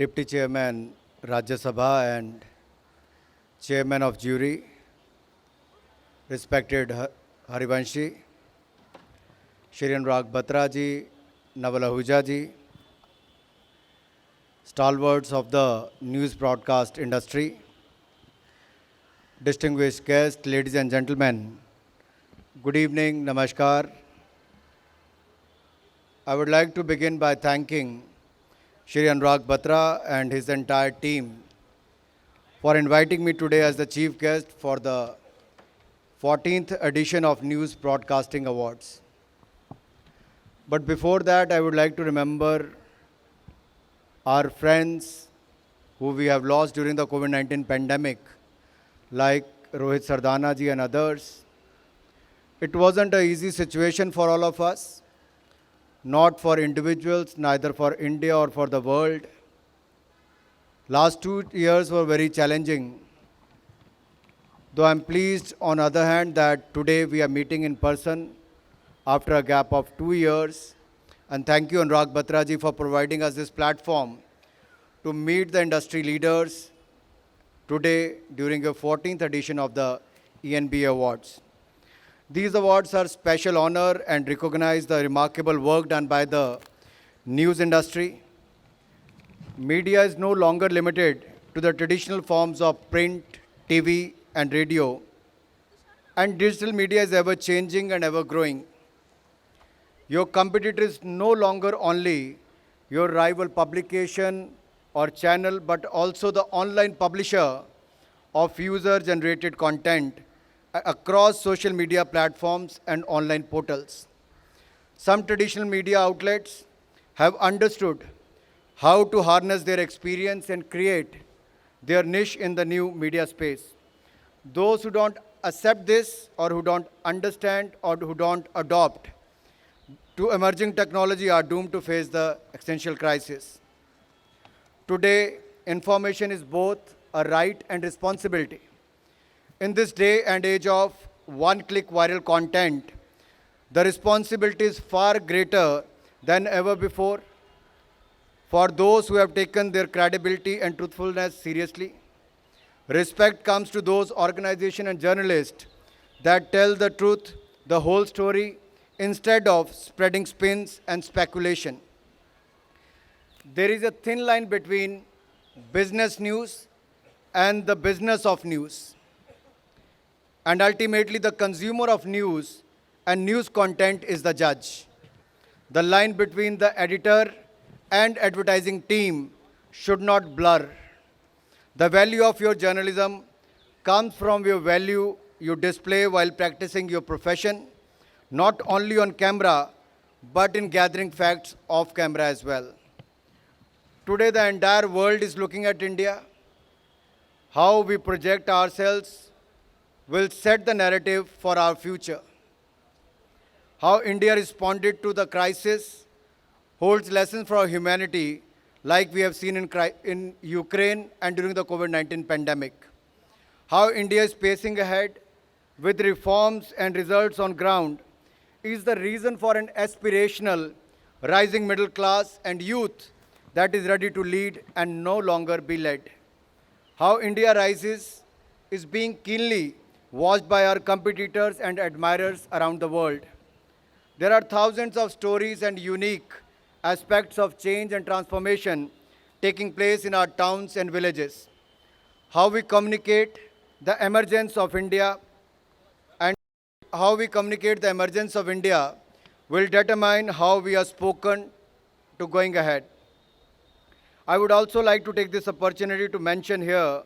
Deputy Chairman Rajya Sabha and Chairman of Jury, respected Harivanshi, Shri Anurag Thakur ji, Naval Ahuja ji, stalwarts of the news broadcast industry, distinguished guests, ladies and gentlemen, good evening, namaskar. I would like to begin by thanking Shri Anurag Thakur and his entire team for inviting me today as the chief guest for the 14th edition of News Broadcasting Awards. But before that, I would like to remember our friends who we have lost during the COVID-19 pandemic, like Rohit Sardana ji and others. It wasn't an easy situation for all of us, not for individuals, neither for India or for the world. Last 2 years were very challenging. Though I'm pleased, on the other hand, that today we are meeting in person after a gap of 2 years. And thank you, Anurag Thakur ji, for providing us this platform to meet the industry leaders today during the 14th edition of the ENba Awards. These awards are special honor and recognize the remarkable work done by the news industry. Media is no longer limited to the traditional forms of print, TV, and radio. And digital media is ever changing and ever growing. Your competitor is no longer only your rival publication or channel, but also the online publisher of user-generated content across social media platforms and online portals. Some traditional media outlets have understood how to harness their experience and create their niche in the new media space. Those who don't accept this, or who don't understand, or who don't adopt to emerging technology are doomed to face the existential crisis. Today, information is both a right and responsibility. In this day and age of one-click viral content, the responsibility is far greater than ever before for those who have taken their credibility and truthfulness seriously. Respect comes to those organizations and journalists that tell the truth, the whole story, instead of spreading spins and speculation. There is a thin line between business news and the business of news. And ultimately, the consumer of news and news content is the judge. The line between the editor and advertising team should not blur. The value of your journalism comes from your value you display while practicing your profession, not only on camera, but in gathering facts off camera as well. Today, the entire world is looking at India. How we project ourselves will set the narrative for our future. How India responded to the crisis holds lessons for our humanity, like we have seen in Ukraine and during the COVID-19 pandemic. How India is pacing ahead with reforms and results on ground is the reason for an aspirational, rising middle class and youth that is ready to lead and no longer be led. How India rises is being keenly watched by our competitors and admirers around the world. There are thousands of stories and unique aspects of change and transformation taking place in our towns and villages. How we communicate the emergence of India and how we communicate the emergence of India will determine how we are spoken to going ahead. I would also like to take this opportunity to mention here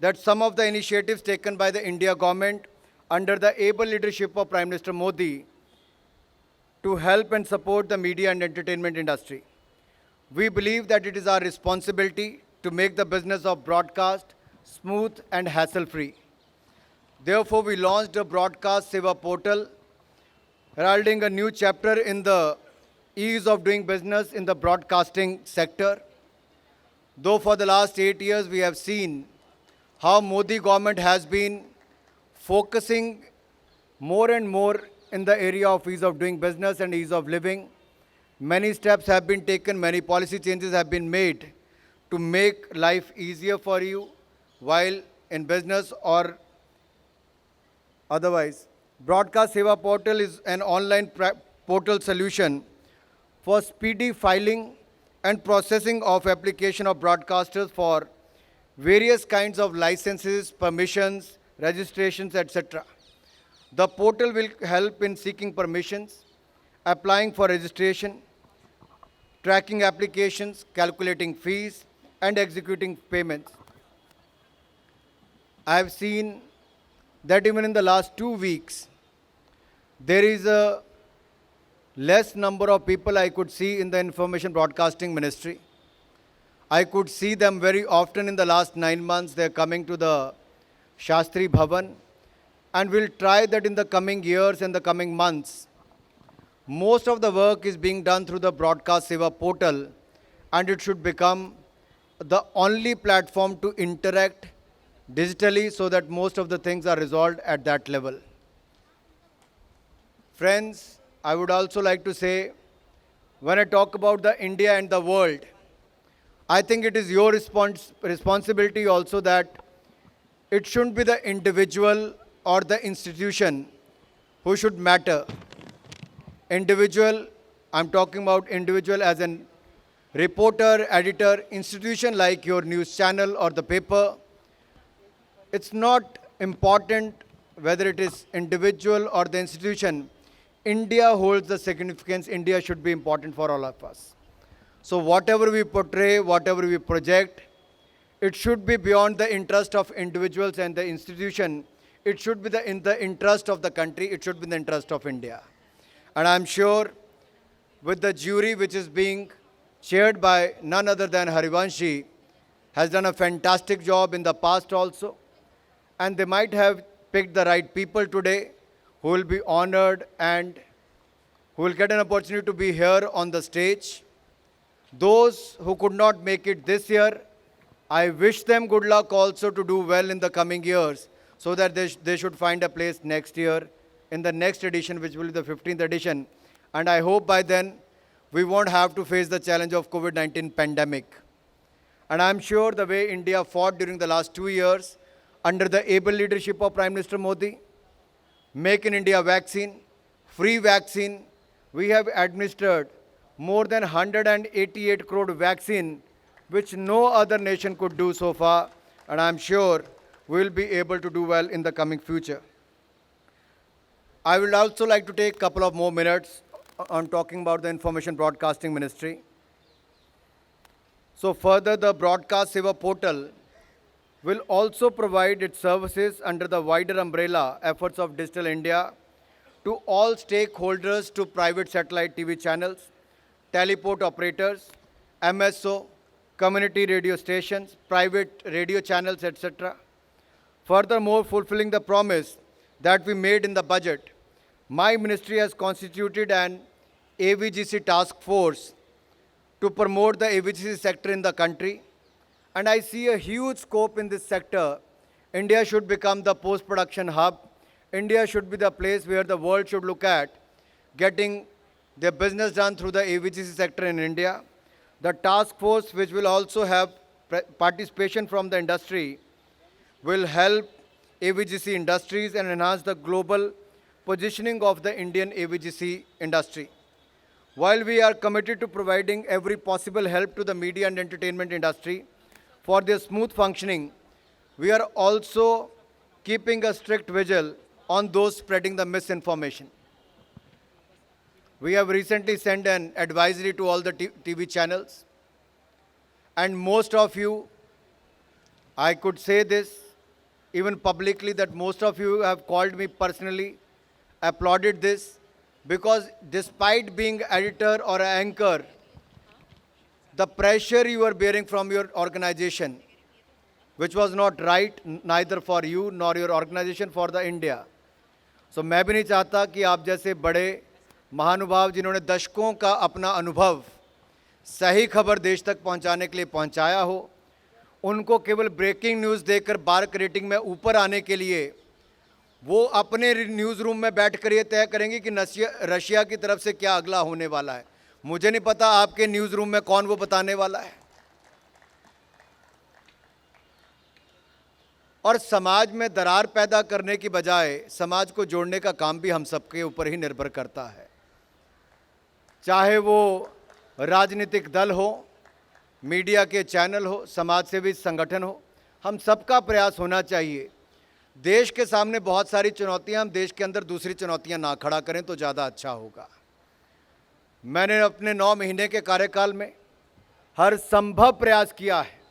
that some of the initiatives taken by the India government under the able leadership of Prime Minister Modi to help and support the media and entertainment industry. We believe that it is our responsibility to make the business of broadcast smooth and hassle-free. Therefore, we launched a broadcast seva portal, heralding a new chapter in the ease of doing business in the broadcasting sector. Though for the last 8 years we have seen how Modi government has been focusing more and more in the area of ease of doing business and ease of living. Many steps have been taken, many policy changes have been made to make life easier for you while in business or otherwise. Broadcast Seva Portal is an online portal solution for speedy filing and processing of application of broadcasters for various kinds of licenses, permissions, registrations, etc. The portal will help in seeking permissions, applying for registration, tracking applications, calculating fees, and executing payments. I have seen that even in the last 2 weeks, there is a less number of people I could see in the information broadcasting ministry. I could see them very often in the last 9 months. They're coming to the Shastri Bhavan, and we'll try that in the coming years and the coming months. Most of the work is being done through the Broadcast Seva portal, and it should become the only platform to interact digitally so that most of the things are resolved at that level. Friends, I would also like to say, when I talk about the India and the world, I think it is your responsibility also that it shouldn't be the individual or the institution who should matter. Individual, I'm talking about individual as an reporter, editor, institution like your news channel or the paper. It's not important whether it is individual or the institution. India holds the significance. India should be important for all of us. So whatever we portray, whatever we project, it should be beyond the interest of individuals and the institution. It should be in the interest of the country. It should be in the interest of India. And I'm sure with the jury which is being chaired by none other than Harivanshi, has done a fantastic job in the past also. And they might have picked the right people today who will be honored and who will get an opportunity to be here on the stage. Those who could not make it this year, I wish them good luck also to do well in the coming years so that they should find a place next year in the next edition, which will be the 15th edition. And I hope by then we won't have to face the challenge of COVID-19 pandemic. And I'm sure the way India fought during the last 2 years under the able leadership of Prime Minister Modi, Make in India vaccine, free vaccine, we have administered more than 188 crore vaccine, which no other nation could do so far. And I'm sure we'll be able to do well in the coming future. I would also like to take a couple of more minutes on talking about the Information Broadcasting Ministry. So further, the Broadcast Seva portal will also provide its services under the wider umbrella efforts of Digital India to all stakeholders, to private satellite TV channels, teleport operators, MSO, community radio stations, private radio channels, etc. Furthermore, fulfilling the promise that we made in the budget, my ministry has constituted an AVGC task force to promote the AVGC sector in the country. And I see a huge scope in this sector. India should become the post-production hub. India should be the place where the world should look at getting their business done through the AVGC sector in India. The task force, which will also have participation from the industry, will help AVGC industries and enhance the global positioning of the Indian AVGC industry. While we are committed to providing every possible help to the media and entertainment industry for their smooth functioning, we are also keeping a strict vigil on those spreading the misinformation. We have recently sent an advisory to all the TV channels, and most of you, I could say this even publicly, that most of you have called me personally, applauded this, because despite being editor or an anchor, the pressure you are bearing from your organization, which was not right, neither for you nor your organization, for the India. So मैं भी नहीं चाहता कि आप जैसे बड़े महानुभाव जिन्होंने दशकों का अपना अनुभव सही खबर देश तक पहुंचाने के लिए पहुंचाया हो, उनको केवल ब्रेकिंग न्यूज़ देकर बार्क रेटिंग में ऊपर आने के लिए वो अपने न्यूज़ रूम में बैठकर ये तय करेंगे कि रशिया की तरफ से क्या अगला होने वाला है. मुझे नहीं पता आपके न्यूज़ रूम में कौन वो बताने वाला है. और समाज में दरार पैदा करने की बजाय समाज को जोड़ने का काम भी हम सबके ऊपर ही निर्भर करता है। चाहे वो राजनीतिक दल हो, मीडिया के चैनल हो, समाज सेवी संगठन हो, हम सबका प्रयास होना चाहिए। देश के सामने बहुत सारी चुनौतियां, हम देश के अंदर दूसरी चुनौतियां ना खड़ा करें तो ज़्यादा अच्छा होगा। मैंने अपने 9 महीने के कार्यकाल में हर संभव प्रयास किया है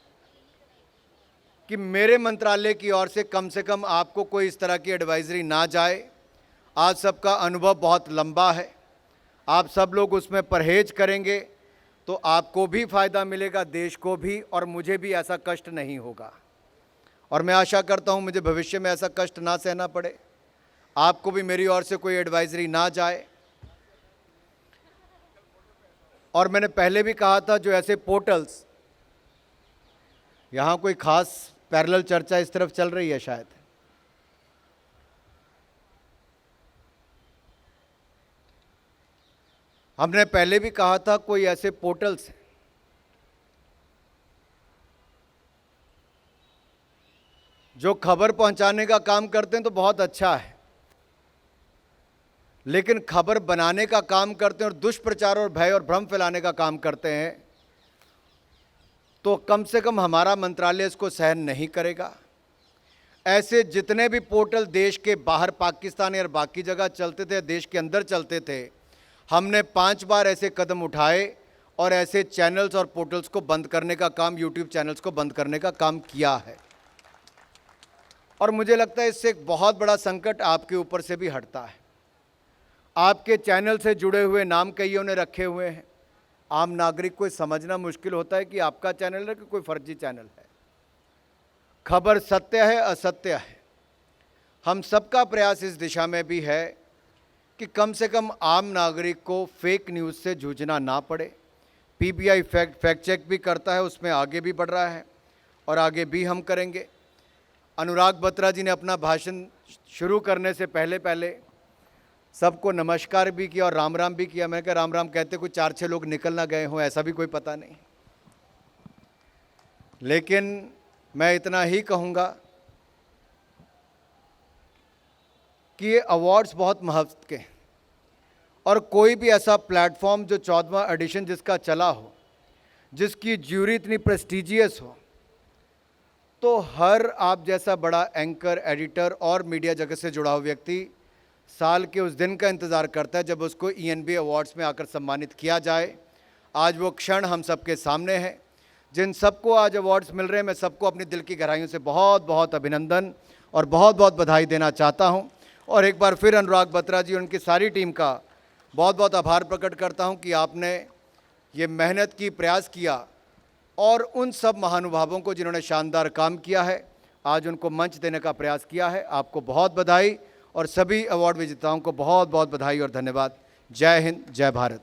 कि मेरे मंत्रालय की ओर से कम आपको कोई इस तरह की एडवाइजरी ना जाए। आज सबका अनुभव बहुत लंबा है, आप सब लोग उसमें परहेज करेंगे तो आपको भी फ़ायदा मिलेगा, देश को भी, और मुझे भी ऐसा कष्ट नहीं होगा। और मैं आशा करता हूँ मुझे भविष्य में ऐसा कष्ट ना सहना पड़े, आपको भी मेरी ओर से कोई एडवाइजरी ना जाए। और मैंने पहले भी कहा था, जो ऐसे पोर्टल्स, यहाँ कोई खास पैरेलल चर्चा इस तरफ चल रही है शायद, हमने पहले भी कहा था कोई ऐसे पोर्टल्स हैं जो खबर पहुंचाने का काम करते हैं तो बहुत अच्छा है, लेकिन खबर बनाने का काम करते हैं और दुष्प्रचार और भय और भ्रम फैलाने का काम करते हैं तो कम से कम हमारा मंत्रालय इसको सहन नहीं करेगा। ऐसे जितने भी पोर्टल देश के बाहर पाकिस्तान और बाकी जगह चलते थे, देश के अंदर चलते थे, हमने 5 बार ऐसे कदम उठाए और ऐसे चैनल्स और पोर्टल्स को बंद करने का काम, यूट्यूब चैनल्स को बंद करने का काम किया है। और मुझे लगता है इससे एक बहुत बड़ा संकट आपके ऊपर से भी हटता है। आपके चैनल से जुड़े हुए नाम कईयों ने रखे हुए हैं, आम नागरिक को समझना मुश्किल होता है कि आपका चैनल है कि कोई फर्जी चैनल है। खबर सत्य है, असत्य है। हम सबका प्रयास इस दिशा में भी है कि कम से कम आम नागरिक को फेक न्यूज़ से जूझना ना पड़े। पीबीआई फैक्ट चेक भी करता है, उसमें आगे भी बढ़ रहा है और आगे भी हम करेंगे। अनुराग बत्रा जी ने अपना भाषण शुरू करने से पहले सबको नमस्कार भी किया और राम राम भी किया। मैंने कहा राम राम कहते कोई 4-6 लोग निकल ना गए हों, ऐसा भी कोई पता नहीं। लेकिन मैं इतना ही कहूँगा कि ये अवार्ड्स बहुत महत्व के हैं और कोई भी ऐसा प्लेटफॉर्म जो 14वां एडिशन जिसका चला हो, जिसकी ज्यूरी इतनी प्रेस्टिजियस हो, तो हर आप जैसा बड़ा एंकर, एडिटर और मीडिया जगत से जुड़ा हुआ व्यक्ति साल के उस दिन का इंतज़ार करता है जब उसको ENB अवार्ड्स में आकर सम्मानित किया जाए। आज वो क्षण हम सबके सामने है। जिन सबको आज अवार्ड्स मिल रहे हैं, मैं सबको अपनी दिल की गहराइयों से बहुत बहुत अभिनंदन और बहुत बहुत बधाई देना चाहता हूं। और एक बार फिर अनुराग बत्रा जी और उनकी सारी टीम का बहुत बहुत आभार प्रकट करता हूं कि आपने ये मेहनत की, प्रयास किया और उन सब महानुभावों को जिन्होंने शानदार काम किया है, आज उनको मंच देने का प्रयास किया है। आपको बहुत बधाई और सभी अवार्ड विजेताओं को बहुत बहुत बधाई और धन्यवाद। जय हिंद, जय भारत।